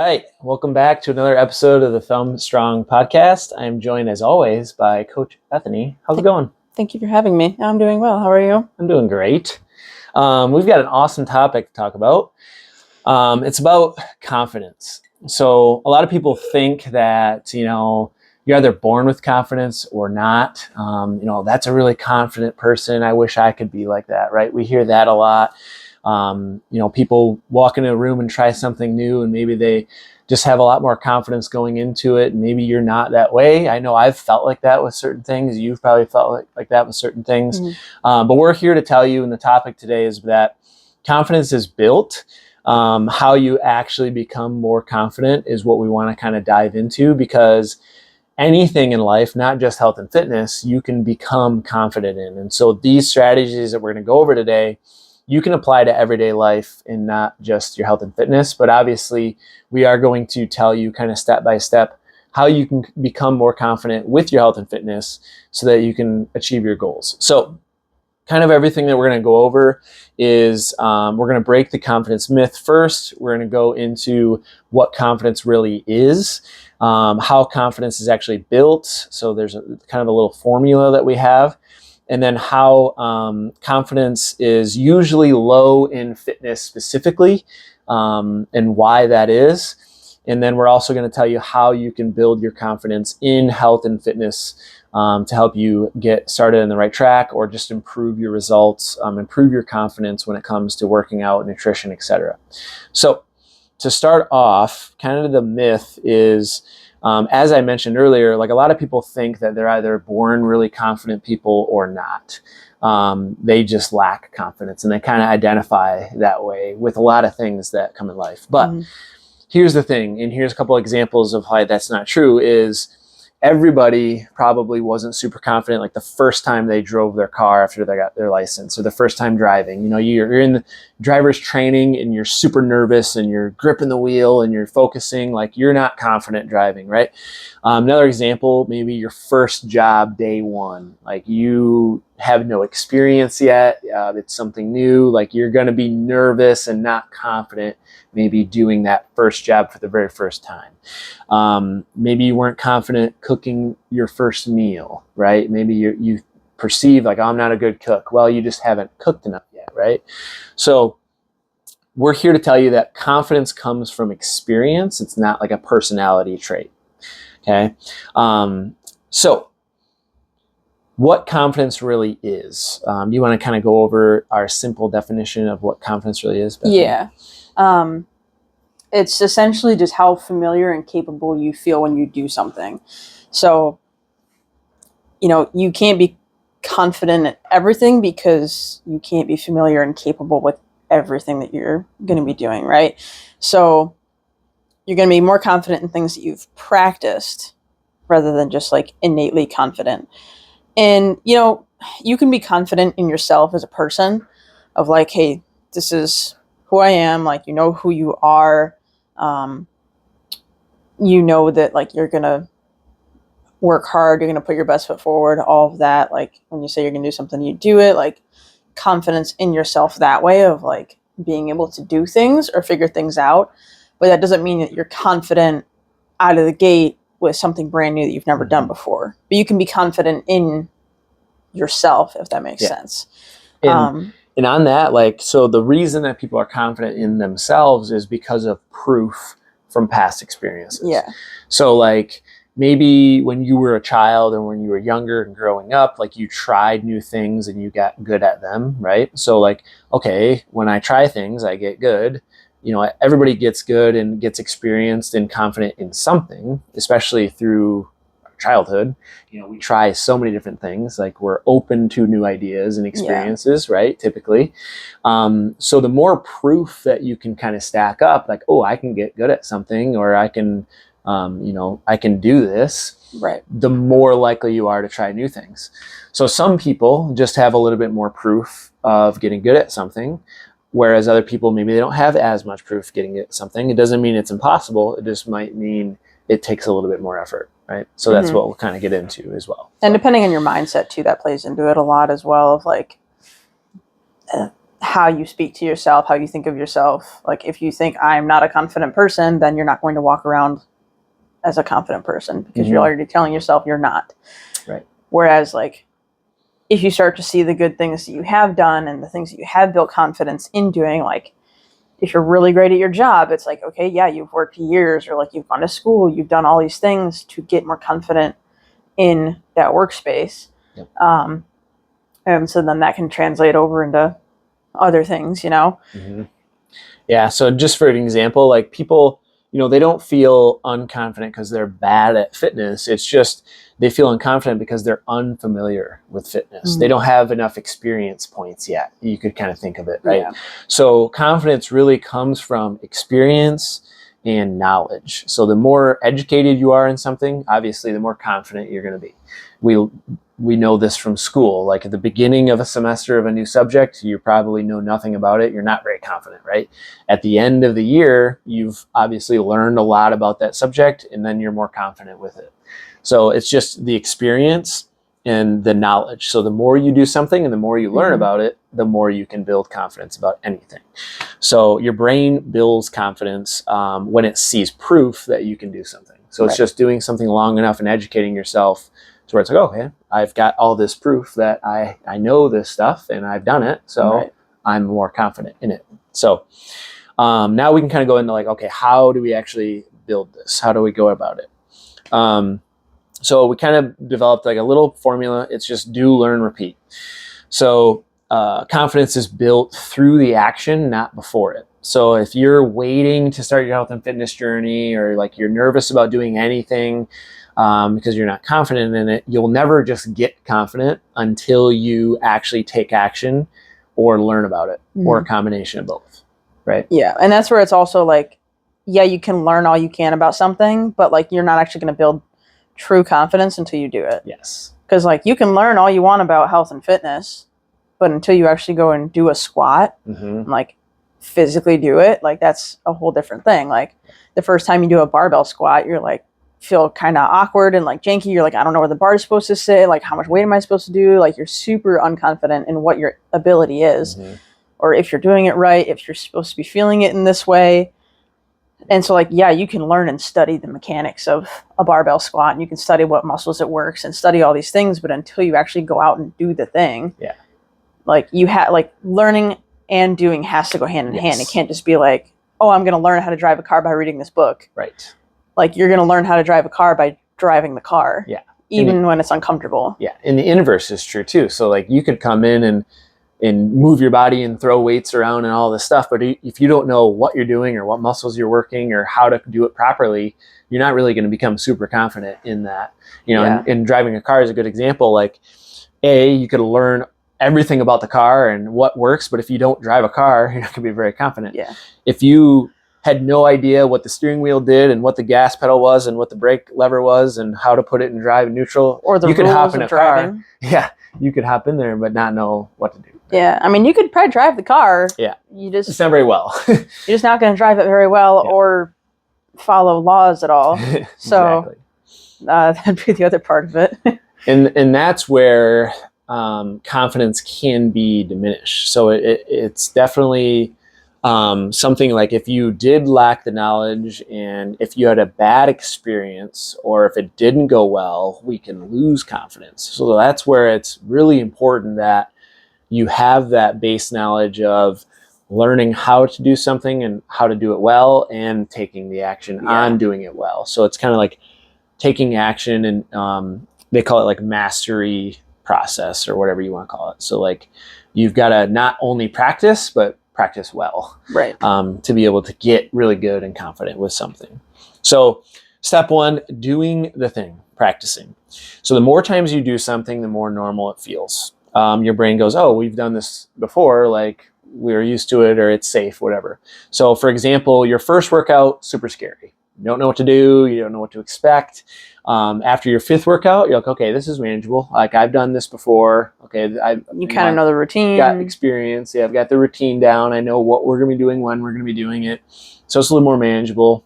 right. Welcome back to another episode of the Thumb Strong podcast. I'm joined, as always, by Coach Bethany. How's it going? Thank you for having me. I'm doing well. How are you? I'm doing great. We've got an awesome topic to talk about. It's about confidence. So a lot of people think that, you're either born with confidence or not. That's a really confident person. I wish I could be like that, right? We hear that a lot. People walk into a room and try something new and maybe they just have a lot more confidence going into it. Maybe you're not that way. I know I've felt like that with certain things. You've probably felt like that with certain things. Mm-hmm. But we're here to tell you, and the topic today is that confidence is built. How you actually become more confident is what we want to kind of dive into, because anything in life, not just health and fitness, you can become confident in. And so these strategies that we're going to go over today, you can apply to everyday life and not just your health and fitness. But obviously, we are going to tell you kind of step by step how you can become more confident with your health and fitness so that you can achieve your goals. So kind of everything that we're going to go over is we're going to break the confidence myth first. We're going to go into what confidence really is, how confidence is actually built. So there's kind of a little formula that we have. And then how confidence is usually low in fitness specifically, and why that is. And then we're also going to tell you how you can build your confidence in health and fitness to help you get started on the right track, or just improve your results, improve your confidence when it comes to working out, nutrition, etc. So to start off, kind of the myth is, as I mentioned earlier, like a lot of people think that they're either born really confident people or not. They just lack confidence, and they kind of identify that way with a lot of things that come in life. But here's the thing, and here's a couple examples of why that's not true, is everybody probably wasn't super confident like the first time they drove their car after they got their license, or the first time driving. You're in the driver's training and you're super nervous and you're gripping the wheel and you're focusing, like you're not confident driving, right? Another example, maybe your first job day one, like you have no experience yet. It's something new, like you're going to be nervous and not confident maybe doing that first job for the very first time. Maybe you weren't confident cooking your first meal, right? Maybe you perceive like, oh, I'm not a good cook. Well, you just haven't cooked enough yet, right? So we're here to tell you that confidence comes from experience. It's not like a personality trait, okay? So what confidence really is. Do you want to kind of go over our simple definition of what confidence really is, Bethany? Yeah. It's essentially just how familiar and capable you feel when you do something. So, you can't be confident at everything because you can't be familiar and capable with everything that you're going to be doing, right? So you're going to be more confident in things that you've practiced rather than just like innately confident. And, you can be confident in yourself as a person of like, hey, this is who I am. Like, who you are. That like you're going to work hard. You're going to put your best foot forward, all of that. Like when you say you're going to do something, you do it. Like confidence in yourself that way of like being able to do things or figure things out. But that doesn't mean that you're confident out of the gate with something brand new that you've never done before. But you can be confident in yourself, if that makes sense. And on that, like, so the reason that people are confident in themselves is because of proof from past experiences. Yeah. So like maybe when you were a child or when you were younger and growing up, like you tried new things and you got good at them, right? So like, okay, when I try things, I get good. Everybody gets good and gets experienced and confident in something, especially through childhood. We try so many different things, like we're open to new ideas and experiences, right? Typically. So the more proof that you can kind of stack up, like, oh, I can get good at something, or I can, I can do this, right? The more likely you are to try new things. So some people just have a little bit more proof of getting good at something, whereas other people, maybe they don't have as much proof getting at something. It doesn't mean it's impossible. It just might mean it takes a little bit more effort, right? So that's what we'll kind of get into as well. And depending on your mindset too, that plays into it a lot as well, of like how you speak to yourself, how you think of yourself. Like if you think I'm not a confident person, then you're not going to walk around as a confident person because you're already telling yourself you're not. Right. Whereas like if you start to see the good things that you have done and the things that you have built confidence in doing, like if you're really great at your job, it's like, okay, yeah, you've worked years, or like you've gone to school, you've done all these things to get more confident in that workspace. Yep. And so then that can translate over into other things, you know? Mm-hmm. Yeah. So just for an example, like people, they don't feel unconfident because they're bad at fitness. It's just they feel unconfident because they're unfamiliar with fitness. Mm-hmm. They don't have enough experience points yet. You could kind of think of it, right? Yeah. So confidence really comes from experience and knowledge. So the more educated you are in something, obviously, the more confident you're going to be. We know this from school. Like at the beginning of a semester of a new subject, you probably know nothing about it. You're not very confident, right? At the end of the year, you've obviously learned a lot about that subject, and then you're more confident with it. So it's just the experience and the knowledge. So the more you do something and the more you learn about it, the more you can build confidence about anything. So your brain builds confidence when it sees proof that you can do something. So it's just doing something long enough and educating yourself to where it's like, okay, I've got all this proof that I know this stuff and I've done it. So I'm more confident in it. So now we can kind of go into like, okay, how do we actually build this? How do we go about it? So we kind of developed like a little formula. It's just do, learn, repeat. So confidence is built through the action, not before it. So if you're waiting to start your health and fitness journey, or like you're nervous about doing anything because you're not confident in it, you'll never just get confident until you actually take action or learn about it, or a combination of both, right? Yeah, and that's where it's also like, yeah, you can learn all you can about something, but like you're not actually going to build true confidence until you do it. Yes. Because like you can learn all you want about health and fitness, but until you actually go and do a squat and like physically do it, like that's a whole different thing. Like the first time you do a barbell squat, you're like feel kind of awkward and like janky. You're like, I don't know where the bar is supposed to sit. Like how much weight am I supposed to do? Like you're super unconfident in what your ability is, or if you're doing it right, if you're supposed to be feeling it in this way. And so like, yeah, you can learn and study the mechanics of a barbell squat, and you can study what muscles it works and study all these things. But until you actually go out and do the thing, like you have like learning and doing has to go hand in hand. It can't just be like, oh, I'm going to learn how to drive a car by reading this book. Right. Like you're going to learn how to drive a car by driving the car. Yeah. Even when it's uncomfortable. Yeah. And the inverse is true too. So like you could come in and move your body and throw weights around and all this stuff. But if you don't know what you're doing or what muscles you're working or how to do it properly, you're not really going to become super confident in that. And driving a car is a good example. Like you could learn everything about the car and what works, but if you don't drive a car, you're not going to be very confident. Yeah. If you had no idea what the steering wheel did and what the gas pedal was and what the brake lever was and how to put it in drive and neutral, or the you could hop in a driving. car. Yeah. You could hop in there but not know what to do. Yeah, I mean, you could probably drive the car. Yeah, it's not very well. You're just not going to drive it very well or follow laws at all. So that'd be the other part of it. and that's where confidence can be diminished. So it's definitely something like if you did lack the knowledge and if you had a bad experience or if it didn't go well, we can lose confidence. So that's where it's really important that you have that base knowledge of learning how to do something and how to do it well and taking the action on doing it well. So it's kind of like taking action, and they call it like mastery process or whatever you want to call it. So like you've got to not only practice, but practice well, right? To be able to get really good and confident with something. So step one, doing the thing, practicing. So the more times you do something, the more normal it feels. Your brain goes, oh, we've done this before, like we're used to it, or it's safe, whatever. So for example, your first workout, super scary. You don't know what to do. You don't know what to expect. After your fifth workout, you're like, okay, this is manageable. Like I've done this before. Okay. You kind of know the routine. Got experience. Yeah. I've got the routine down. I know what we're going to be doing, when we're going to be doing it. So it's a little more manageable.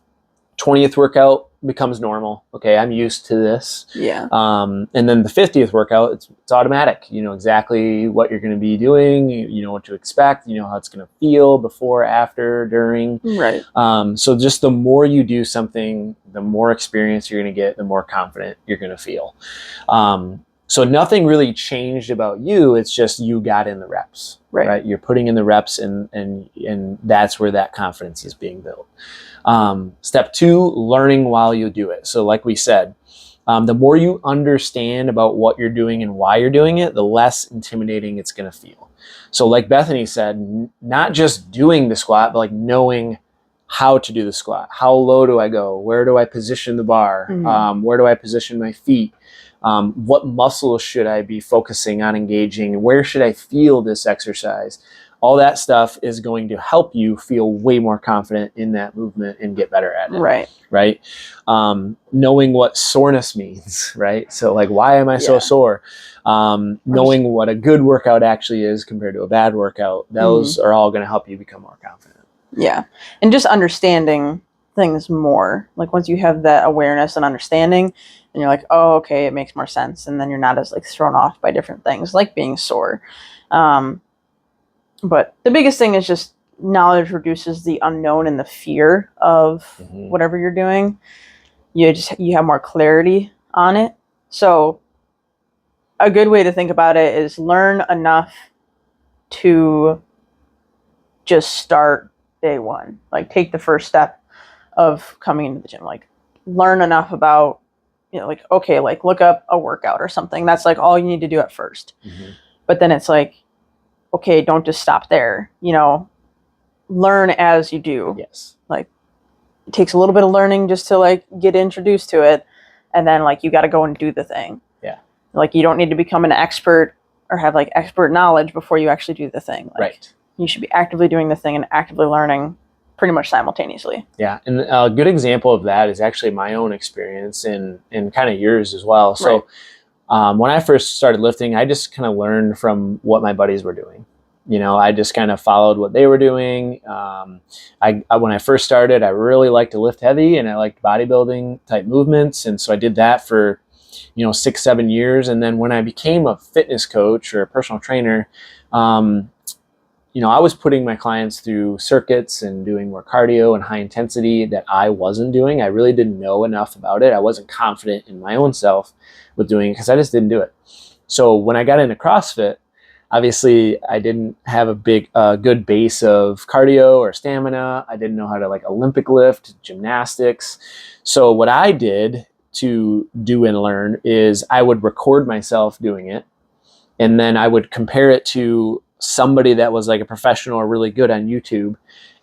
20th workout, becomes normal. Okay, I'm used to this. Yeah. And then the 50th workout, it's automatic. You know exactly what you're going to be doing. You know what to expect. You know how it's going to feel before, after, during. Right. So just the more you do something, the more experience you're going to get, the more confident you're going to feel. So nothing really changed about you. It's just you got in the reps, right? You're putting in the reps, and that's where that confidence is being built. Step 2, learning while you do it. So like we said, the more you understand about what you're doing and why you're doing it, the less intimidating it's going to feel. So like Bethany said, not just doing the squat, but like knowing how to do the squat. How low do I go? Where do I position the bar? Where do I position my feet? What muscles should I be focusing on engaging? Where should I feel this exercise? All that stuff is going to help you feel way more confident in that movement and get better at it. Right. Knowing what soreness means, right? So like, why am I so sore? Knowing what a good workout actually is compared to a bad workout. Those are all going to help you become more confident. Yeah. And just understanding things more. Like once you have that awareness and understanding, and you're like, oh, okay, it makes more sense. And then you're not as like thrown off by different things like being sore. But the biggest thing is just knowledge reduces the unknown and the fear of whatever you're doing. You have more clarity on it. So a good way to think about it is learn enough to just start day one. Like take the first step of coming into the gym. Like learn enough about, like, okay, like look up a workout or something. That's like all you need to do at first. But then it's like, okay, don't just stop there. Learn as you do. Yes. Like it takes a little bit of learning just to like get introduced to it. And then like you got to go and do the thing. Yeah. Like you don't need to become an expert or have like expert knowledge before you actually do the thing. Like, you should be actively doing the thing and actively learning pretty much simultaneously. Yeah. And a good example of that is actually my own experience and kind of yours as well. So when I first started lifting, I just kind of learned from what my buddies were doing. I just kind of followed what they were doing. When I first started, I really liked to lift heavy and I liked bodybuilding type movements. And so I did that for, 6-7 years. And then when I became a fitness coach or a personal trainer, I was putting my clients through circuits and doing more cardio and high intensity that I wasn't doing. I really didn't know enough about it. I wasn't confident in my own self with doing it because I just didn't do it. So when I got into CrossFit, obviously I didn't have a good base of cardio or stamina. I didn't know how to like Olympic lift, gymnastics. So what I did to do and learn is I would record myself doing it. And then I would compare it to somebody that was like a professional or really good on YouTube.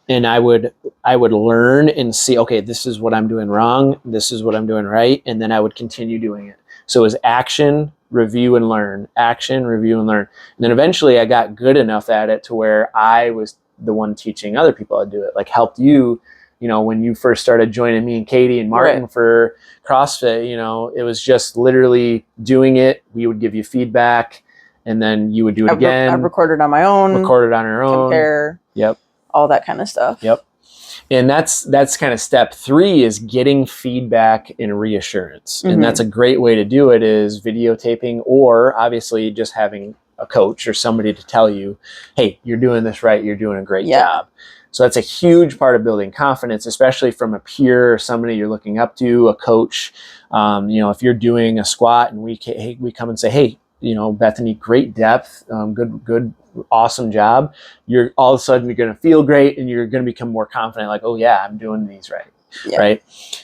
And I would learn and see, okay, this is what I'm doing wrong. This is what I'm doing right. And then I would continue doing it. So it was action, review, and learn. Action, review, and learn. And then eventually I got good enough at it to where I was the one teaching other people how to do it. Like helped you, when you first started joining me and Katie and Martin for CrossFit, it was just literally doing it. We would give you feedback. And then you would do it again. I've recorded on my own. Recorded on our own. Compare. Yep. All that kind of stuff. Yep. And that's kind of step 3 is getting feedback and reassurance. And that's a great way to do it is videotaping or obviously just having a coach or somebody to tell you, hey, you're doing this right. You're doing a great job. So that's a huge part of building confidence, especially from a peer or somebody you're looking up to, a coach. If you're doing a squat and we come and say, hey, Bethany, great depth, good, awesome job. You're all of a sudden you're going to feel great and you're going to become more confident. Like, oh yeah, I'm doing these right. Right.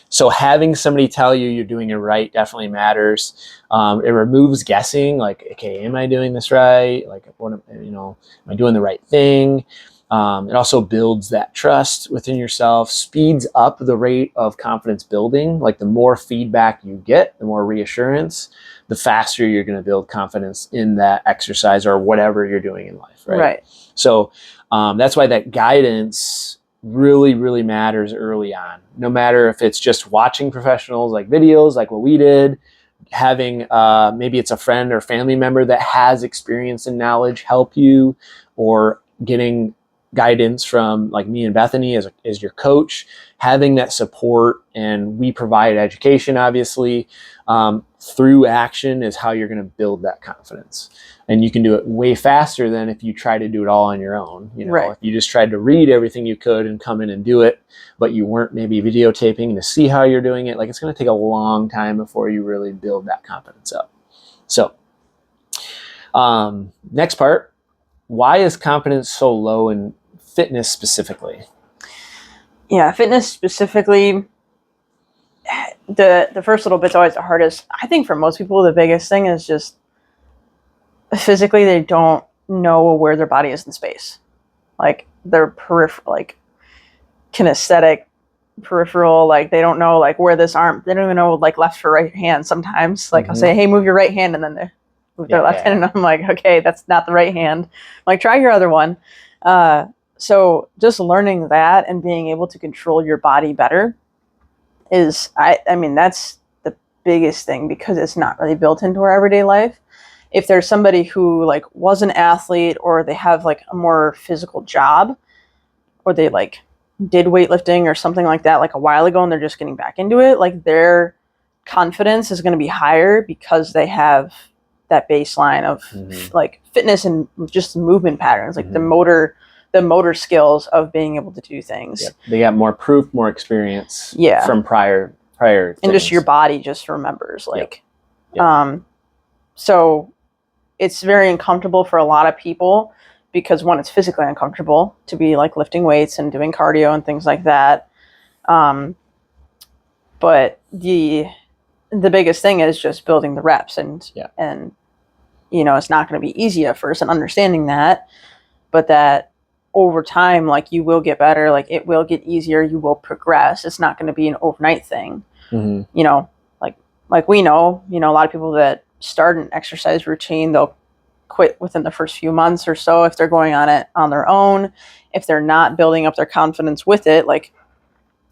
So having somebody tell you you're doing it right definitely matters. It removes guessing. Like, okay, am I doing this right? Like, am I doing the right thing? It also builds that trust within yourself, speeds up the rate of confidence building. Like the more feedback you get, the more reassurance, the faster you're going to build confidence in that exercise or whatever you're doing in life. Right. So that's why that guidance really, really matters early on. No matter if it's just watching professionals like videos, like what we did, having maybe it's a friend or family member that has experience and knowledge help you, or getting guidance from like me and Bethany as your coach, having that support, and we provide education, obviously, through action is how you're going to build that confidence. And you can do it way faster than if you try to do it all on your own. You know, Right. if you just tried to read everything you could and come in and do it, but you weren't maybe videotaping to see how you're doing it, like it's going to take a long time before you really build that confidence up. So, next part, why is confidence so low in fitness specifically? Yeah, fitness specifically, the first little bit's always the hardest. I think for most people, the biggest thing is just physically they don't know where their body is in space. Like their peripheral, like kinesthetic, peripheral, like they don't know like where this arm. They don't even know like left or right hand. Sometimes, like I'll say, "Hey, move your right hand," and then they move their left hand, and I'm like, "Okay, that's not the right hand." I'm like, try your other one. So just learning that and being able to control your body better is, I mean, that's the biggest thing because it's not really built into our everyday life. If there's somebody who like was an athlete or they have like a more physical job or they like did weightlifting or something like that like a while ago and they're just getting back into it, like their confidence is going to be higher because they have that baseline of like fitness and just movement patterns, like the motor skills of being able to do things. Yep. They got more proof, more experience from prior and things. just your body just remembers like Yep. So it's very uncomfortable for a lot of people because one, it's physically uncomfortable to be like lifting weights and doing cardio and things like that. But the biggest thing is just building the reps and you know, it's not going to be easy at first and understanding that, but that over time, like you will get better, like it will get easier, you will progress. It's not going to be an overnight thing. You know, like we know, you know, a lot of people that start an exercise routine, they'll quit within the first few months or so if they're going on it on their own, if they're not building up their confidence with it. Like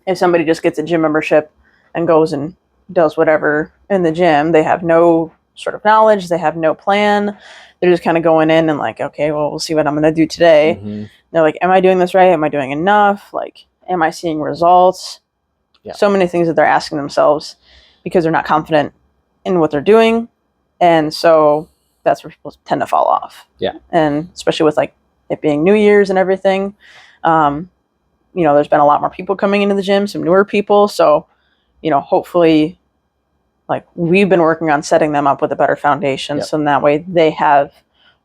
if somebody just gets a gym membership and goes and does whatever in the gym, they have no sort of knowledge, they have no plan, they're just kind of going in and like, okay, well, we'll see what I'm going to do today. They're like, am I doing this right? Am I doing enough? Like, am I seeing results? So many things that they're asking themselves because they're not confident in what they're doing. And so that's where people tend to fall off. And especially with like it being New Year's and everything, you know, there's been a lot more people coming into the gym, some newer people. So, you know, hopefully like we've been working on setting them up with a better foundation. So in that way they have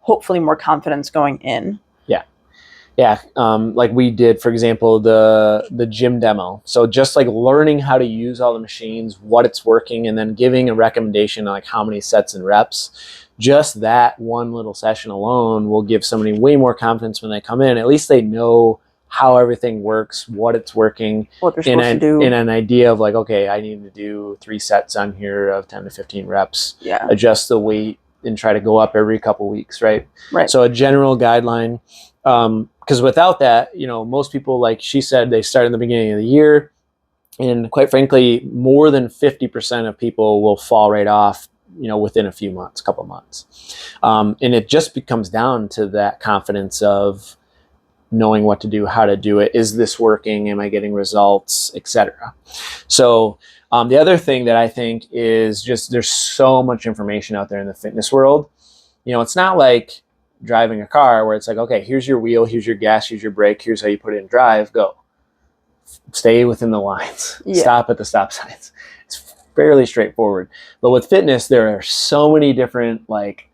hopefully more confidence going in. Like we did, for example, the gym demo. So just like learning how to use all the machines, what it's working, and then giving a recommendation on like how many sets and reps. Just that one little session alone will give somebody way more confidence when they come in. At least they know how everything works, what it's working, what they're supposed to do, in an idea of like, okay, I need to do 3 sets on here of 10 to 15 reps. Adjust the weight and try to go up every couple weeks, right? So a general guideline. Because without that, you know, most people, like she said, they start in the beginning of the year, and quite frankly, more than 50% of people will fall right off, you know, within a few months, couple months. And it just becomes down to that confidence of knowing what to do, how to do it. Is this working? Am I getting results, etc. So the other thing that I think is just there's so much information out there in the fitness world. You know, it's not like driving a car where it's like, okay, here's your wheel, here's your gas, here's your brake, here's how you put it in drive, go. Stay within the lines. Stop at the stop signs. It's fairly straightforward. But with fitness, there are so many different like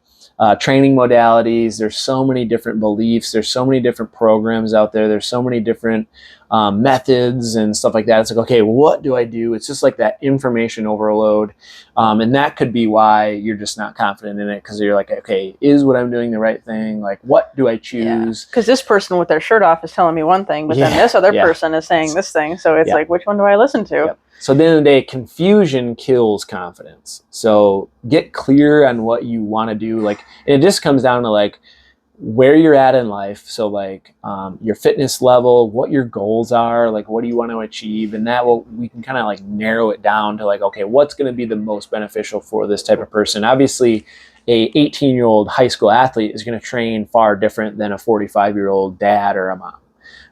training modalities. There's so many different beliefs. There's so many different programs out there. There's so many different methods and stuff like that. It's like, okay, what do I do? It's just like that information overload. And that could be why you're just not confident in it, because you're like, okay, is what I'm doing the right thing? Like, what do I choose? Because this person with their shirt off is telling me one thing, but then this other person is saying this thing. So it's like, which one do I listen to? So at the end of the day, confusion kills confidence. So get clear on what you want to do. Like, and it just comes down to like where you're at in life. So like your fitness level, what your goals are, like what do you want to achieve, and that will, we can kind of like narrow it down to like, okay, what's going to be the most beneficial for this type of person. Obviously, a 18-year-old high school athlete is going to train far different than a 45-year-old dad or a mom.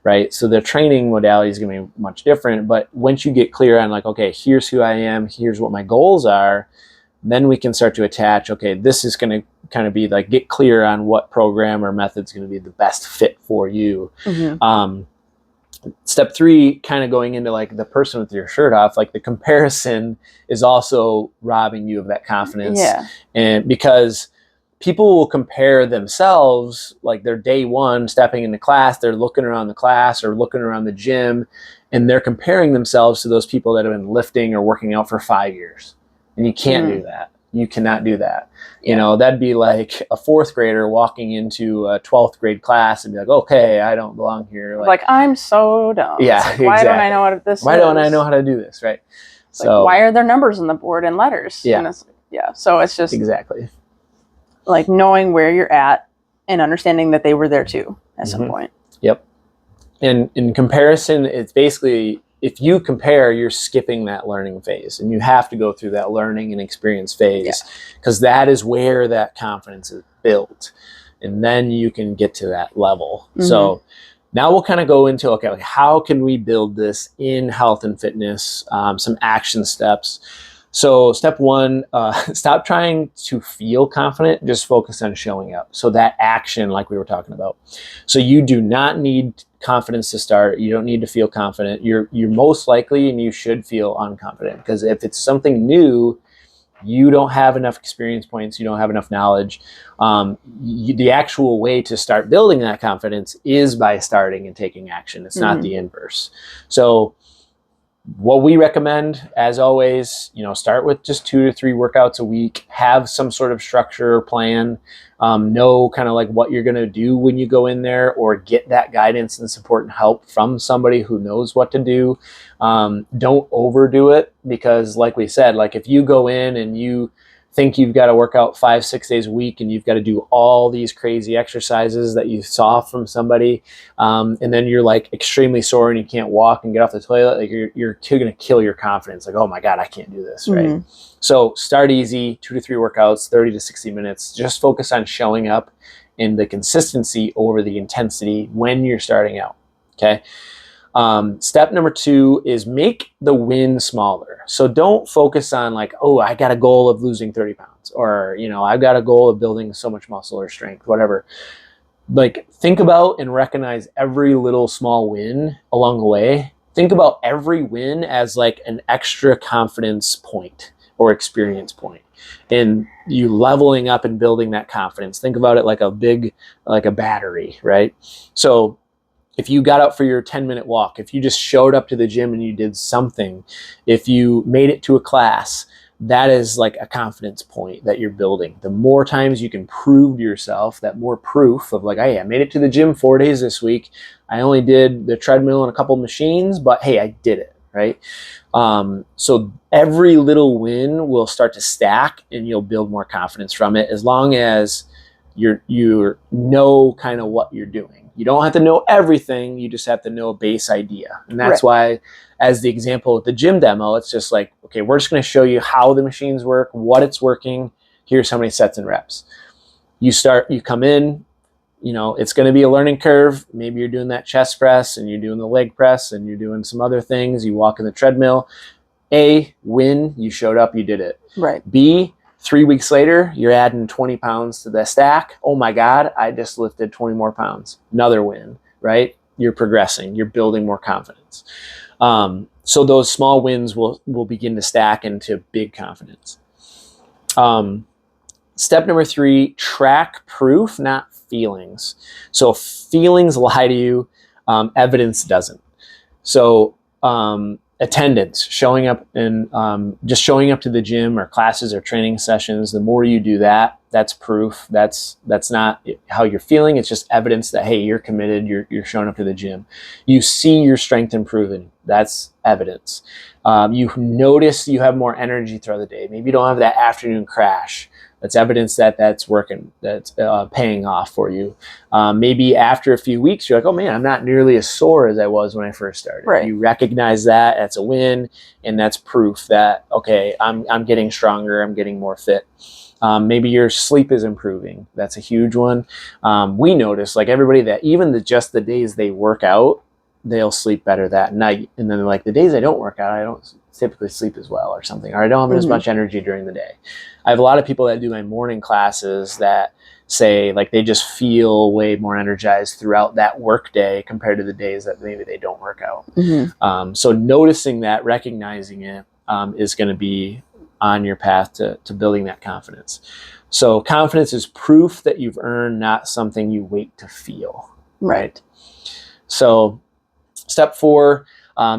right? So the training modality is going to be much different. But once you get clear on like, okay, here's who I am, here's what my goals are, then we can start to attach, okay, this is going to kind of be like, get clear on what program or method is going to be the best fit for you. Step 3, kind of going into like the person with your shirt off, like the comparison is also robbing you of that confidence. Yeah. And because people will compare themselves, like their day one stepping into class, they're looking around the class or looking around the gym, and they're comparing themselves to those people that have been lifting or working out for 5 years. And you can't do that. You cannot do that. You know, that'd be like a 4th grader walking into a 12th grade class and be like, okay, I don't belong here. Like I'm so dumb. Yeah, like, why don't I know what this Why is? don't I know how to do this, right? So why are there numbers on the board and letters? Yeah. And so it's just exactly like knowing where you're at and understanding that they were there too at some point. Yep. And in comparison, it's basically, if you compare, you're skipping that learning phase, and you have to go through that learning and experience phase, because that is where that confidence is built, and then you can get to that level. So now we'll kind of go into, okay, like how can we build this in health and fitness, some action steps. So step 1, stop trying to feel confident, just focus on showing up. So that action, like we were talking about. So you do not need confidence to start. You don't need to feel confident. You're most likely, and you should feel unconfident, because if it's something new, you don't have enough experience points, you don't have enough knowledge. The actual way to start building that confidence is by starting and taking action. It's not the inverse. So what we recommend, as always, start with just 2 to 3 workouts a week, have some sort of structure or plan, know kind of like what you're going to do when you go in there, or get that guidance and support and help from somebody who knows what to do. Don't overdo it, because like we said, like if you go in and you think you've got to work out 5-6 days a week and you've got to do all these crazy exercises that you saw from somebody, and then you're like extremely sore and you can't walk and get off the toilet, like you're going to kill your confidence. Like, oh my God, I can't do this, right? So start easy, 2 to 3 workouts, 30 to 60 minutes. Just focus on showing up and the consistency over the intensity when you're starting out, okay? Step number 2 is make the win smaller. So don't focus on like, oh, I got a goal of losing 30 pounds, or, I've got a goal of building so much muscle or strength, whatever. Like, think about and recognize every little small win along the way. Think about every win as like an extra confidence point or experience point, and you leveling up and building that confidence. Think about it like a battery, right? So if you got out for your 10-minute walk, if you just showed up to the gym and you did something, if you made it to a class, that is like a confidence point that you're building. The more times you can prove to yourself, that more proof of like, hey, I made it to the gym 4 days this week. I only did the treadmill and a couple machines, but hey, I did it, right? So every little win will start to stack, and you'll build more confidence from it, as long as you know kind of what you're doing. You don't have to know everything. You just have to know a base idea. And that's why, as the example with the gym demo, it's just like, okay, we're just going to show you how the machines work, what it's working. Here's how many sets and reps. You come in, it's going to be a learning curve. Maybe you're doing that chest press and you're doing the leg press and you're doing some other things. You walk in the treadmill. A, win, you showed up, you did it. Right. B, 3 weeks later, you're adding 20 pounds to the stack. Oh my God, I just lifted 20 more pounds. Another win, right? You're progressing. You're building more confidence. So those small wins will begin to stack into big confidence. Step number 3, track proof, not feelings. So feelings lie to you, evidence doesn't. So attendance, showing up and just showing up to the gym or classes or training sessions, the more you do that, that's proof. That's not how you're feeling. It's just evidence that, hey, you're committed, you're showing up to the gym. You see your strength improving. That's evidence. You notice you have more energy throughout the day. Maybe you don't have that afternoon crash. That's evidence that that's working, that's paying off for you. Maybe after a few weeks, you're like, oh man, I'm not nearly as sore as I was when I first started. Right. You recognize that, that's a win, and that's proof that, okay, I'm getting stronger, I'm getting more fit. Maybe your sleep is improving. That's a huge one. We notice, like everybody, that even just the days they work out, they'll sleep better that night. And then like the days I don't work out, I don't typically sleep as well or something, or I don't have as much energy during the day. I have a lot of people that do my morning classes that say like they just feel way more energized throughout that work day compared to the days that maybe they don't work out. So noticing that, recognizing it, is going to be on your path to building that confidence. So confidence is proof that you've earned, not something you wait to feel. Right. So step 4,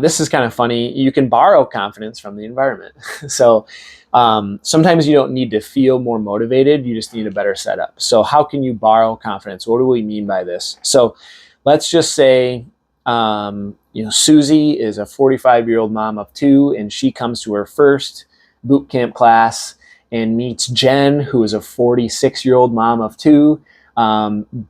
this is kind of funny. You can borrow confidence from the environment. So sometimes you don't need to feel more motivated. You just need a better setup. So how can you borrow confidence? What do we mean by this? So let's just say, Susie is a 45-year-old mom of 2, and she comes to her first boot camp class and meets Jen, who is a 46-year-old mom of 2.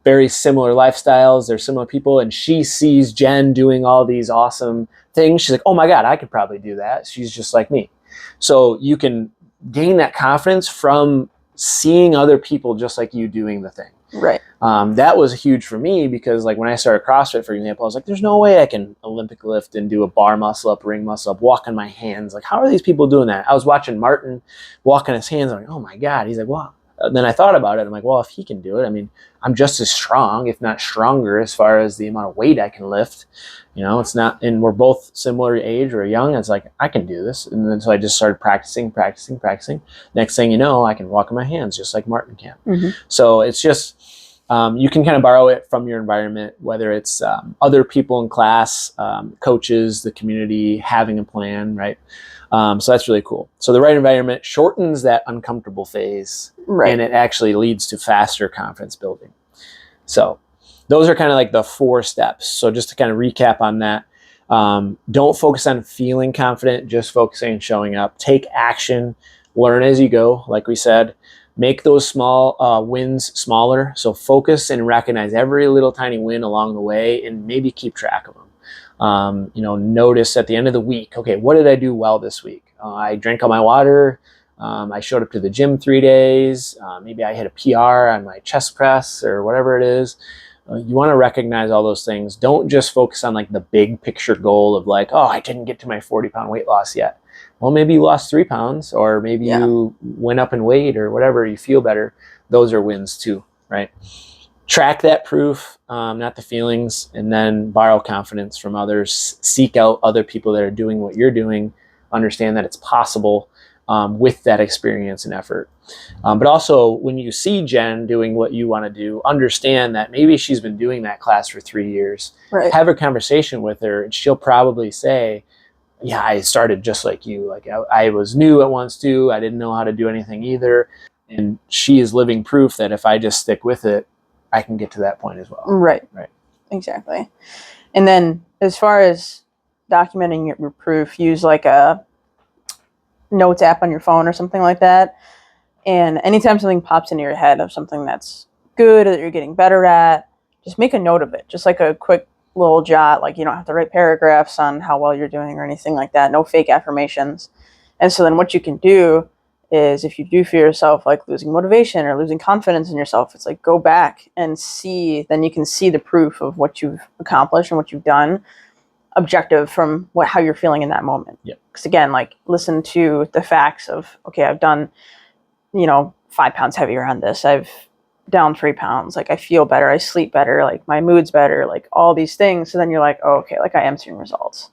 Very similar lifestyles. They're similar people. And she sees Jen doing all these awesome things. She's like, oh my God, I could probably do that. She's just like me. So you can gain that confidence from seeing other people just like you doing the thing. Right. That was huge for me because like when I started CrossFit, for example, I was like, there's no way I can Olympic lift and do a bar muscle up, ring muscle up, walk on my hands. Like, how are these people doing that? I was watching Martin walk on his hands. I'm like, oh my God. He's like, wow. Then I thought about it. I'm like, well, if he can do it, I mean, I'm just as strong, if not stronger, as far as the amount of weight I can lift. It's not, and we're both similar age or young. It's like, I can do this. And then so I just started practicing. Next thing you know, I can walk on my hands just like Martin can. So it's just, you can kind of borrow it from your environment, whether it's other people in class, coaches, the community, having a plan, right? So that's really cool. So the right environment shortens that uncomfortable phase, Right. and it actually leads to faster confidence building. So those are kind of like the 4 steps. So just to kind of recap on that, don't focus on feeling confident, just focusing on showing up. Take action, learn as you go, like we said. Make those small wins smaller. So focus and recognize every little tiny win along the way and maybe keep track of them. Notice at the end of the week, okay, what did I do well this week? I drank all my water. I showed up to the gym 3 days. Maybe I hit a PR on my chest press or whatever it is. You want to recognize all those things. Don't just focus on like the big picture goal of like, oh, I didn't get to my 40-pound weight loss yet. Well, maybe you lost 3 pounds, or maybe you went up in weight or whatever, you feel better. Those are wins too, right? Track that proof, not the feelings, and then borrow confidence from others. Seek out other people that are doing what you're doing. Understand that it's possible with that experience and effort. But also, when you see Jen doing what you want to do, understand that maybe she's been doing that class for 3 years. Right. Have a conversation with her, and she'll probably say, yeah, I started just like you. Like I was new at once too. I didn't know how to do anything either. And she is living proof that if I just stick with it, I can get to that point as well. Right. Exactly. And then as far as documenting your proof, use like a notes app on your phone or something like that. And anytime something pops into your head of something that's good or that you're getting better at, just make a note of it. Just like a quick little jot. Like, you don't have to write paragraphs on how well you're doing or anything like that. No fake affirmations. And so then what you can do is, if you do feel yourself like losing motivation or losing confidence in yourself, it's like go back and see. Then you can see the proof of what you've accomplished and what you've done, objective from how you're feeling in that moment. Because again, like, listen to the facts of, okay, I've done 5 pounds heavier on this. I've down 3 pounds. Like, I feel better. I sleep better. Like, my mood's better. Like, all these things. So then you're like, oh, okay, like I am seeing results.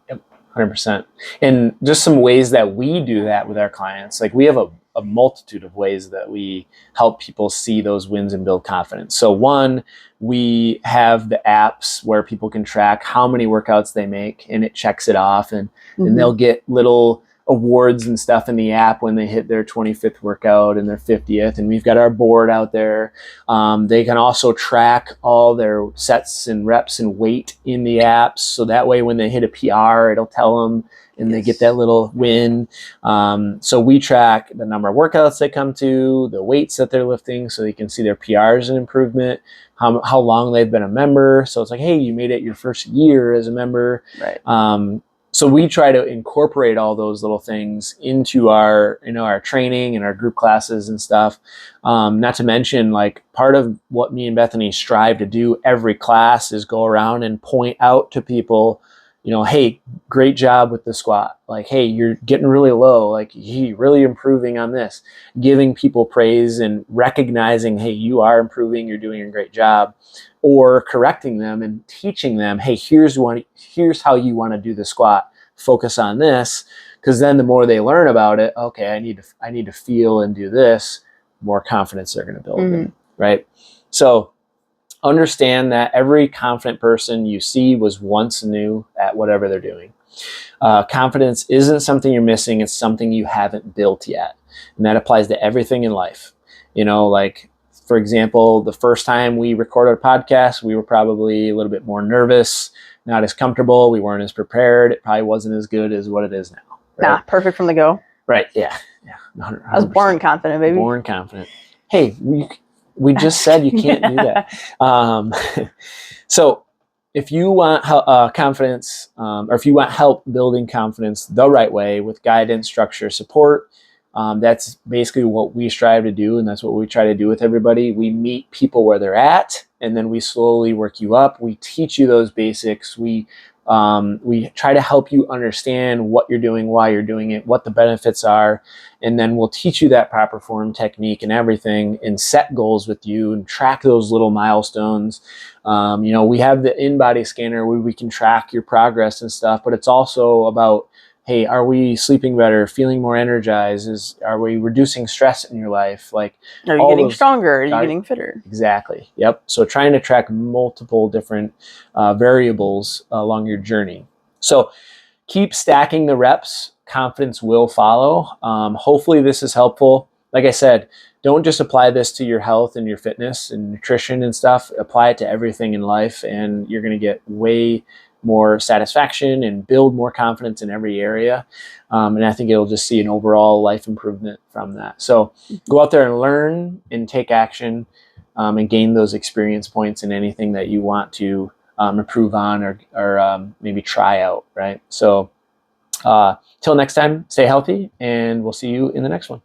Yep. 100%. And just some ways that we do that with our clients. Like, we have a multitude of ways that we help people see those wins and build confidence. So one, we have the apps where people can track how many workouts they make, and it checks it off, and they'll get little awards and stuff in the app when they hit their 25th workout and their 50th. And we've got our board out there. They can also track all their sets and reps and weight in the apps. So that way, when they hit a PR, it'll tell them and they get that little win. So we track the number of workouts they come to, the weights that they're lifting, so they can see their PRs and improvement, how long they've been a member. So it's like, hey, you made it your first year as a member. Right. So we try to incorporate all those little things into our, our training and our group classes and stuff. Not to mention, like, part of what me and Bethany strive to do every class is go around and point out to people, hey, great job with the squat. Like, hey, you're getting really low. Like, you're really improving on this. Giving people praise and recognizing, hey, you are improving. You're doing a great job. Or correcting them and teaching them, hey, here's how you want to do the squat. Focus on this, because then the more they learn about it, okay, I need to feel and do this. More confidence they're going to build, in, right? So understand that every confident person you see was once new at whatever they're doing. Confidence isn't something you're missing; it's something you haven't built yet, and that applies to everything in life. Like, for example, the first time we recorded a podcast, we were probably a little bit more nervous, not as comfortable. We weren't as prepared. It probably wasn't as good as what it is now. Right? Nah, perfect from the go. Right. Yeah. 100%. I was born confident, baby. Born confident. Hey, we just said you can't do that. So if you want confidence, or if you want help building confidence the right way with guidance, structure, support, that's basically what we strive to do, and that's what we try to do with everybody. We meet people where they're at, and then we slowly work you up. We teach you those basics. We try to help you understand what you're doing, why you're doing it, what the benefits are, and then we'll teach you that proper form technique and everything, and set goals with you and track those little milestones. We have the InBody scanner where we can track your progress and stuff, but it's also about, hey, are we sleeping better, feeling more energized? Are we reducing stress in your life? Like, are you getting stronger? Are you getting fitter? Exactly. Yep. So trying to track multiple different variables along your journey. So keep stacking the reps. Confidence will follow. Hopefully this is helpful. Like I said, don't just apply this to your health and your fitness and nutrition and stuff. Apply it to everything in life, and you're going to get way more satisfaction and build more confidence in every area. And I think it'll just see an overall life improvement from that. So go out there and learn and take action, and gain those experience points in anything that you want to improve on or maybe try out, right? So till next time, stay healthy, and we'll see you in the next one.